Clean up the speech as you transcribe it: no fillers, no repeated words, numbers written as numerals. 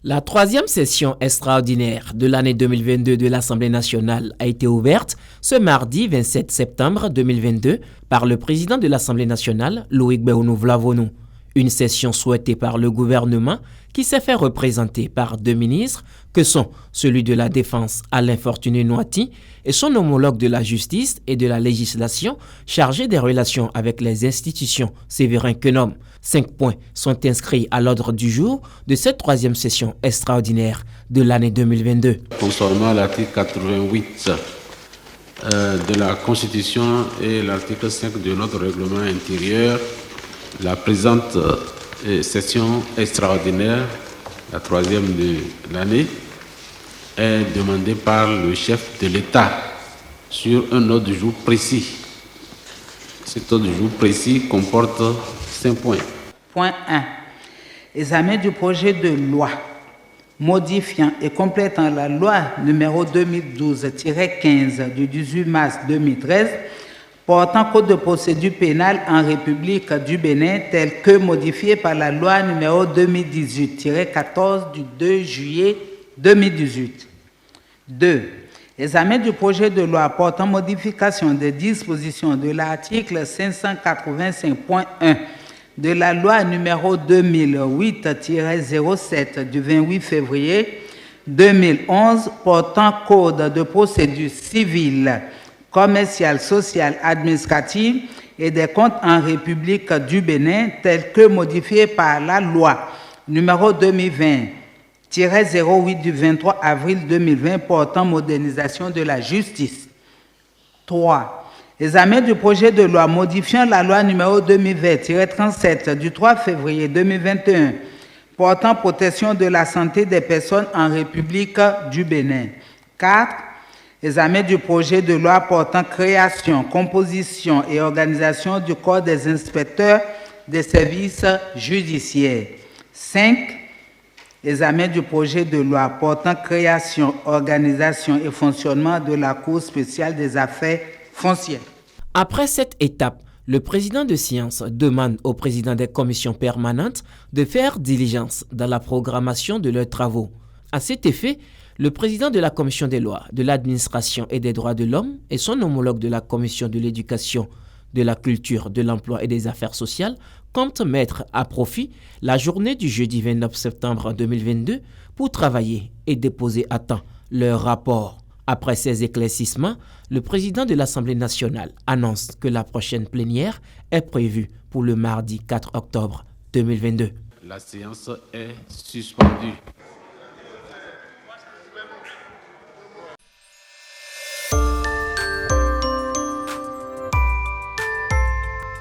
La troisième session extraordinaire de l'année 2022 de l'Assemblée nationale a été ouverte ce mardi 27 septembre 2022 par le président de l'Assemblée nationale, Loïc Béounou-Vlavonou. Une session souhaitée par le gouvernement qui s'est fait représenter par deux ministres que sont celui de la Défense Alain Fortuné-Noati et son homologue de la Justice et de la Législation chargé des relations avec les institutions Séverin Quenom. 5 points sont inscrits à l'ordre du jour de cette troisième session extraordinaire de l'année 2022. Conformément à l'article 88 de la Constitution et l'article 5 de notre règlement intérieur, la présente session extraordinaire, la troisième de l'année, est demandée par le chef de l'État sur un ordre du jour précis. Cet ordre du jour précis comporte 5 points. Point 1. Examen du projet de loi modifiant et complétant la loi numéro 2012-15 du 18 mars 2013 portant code de procédure pénale en République du Bénin tel que modifié par la loi numéro 2018-14 du 2 juillet 2018. 2. Examen du projet de loi portant modification des dispositions de l'article 585.1 de la loi numéro 2008-07 du 28 février 2011 portant code de procédure civile, commerciale, sociale, administrative et des comptes en République du Bénin tel que modifié par la loi numéro 2020-08 du 23 avril 2020 portant modernisation de la justice. 3. Examen du projet de loi modifiant la loi numéro 2020-37 du 3 février 2021 portant protection de la santé des personnes en République du Bénin. 4. Examen du projet de loi portant création, composition et organisation du corps des inspecteurs des services judiciaires. 5. Examen du projet de loi portant création, organisation et fonctionnement de la Cour spéciale des affaires foncières. Après cette étape, le président de séance demande au président des commissions permanentes de faire diligence dans la programmation de leurs travaux. À cet effet, le président de la commission des lois, de l'administration et des droits de l'homme et son homologue de la commission de l'éducation, de la culture, de l'emploi et des affaires sociales comptent mettre à profit la journée du jeudi 29 septembre 2022 pour travailler et déposer à temps leur rapport. Après ces éclaircissements, le président de l'Assemblée nationale annonce que la prochaine plénière est prévue pour le mardi 4 octobre 2022. La séance est suspendue.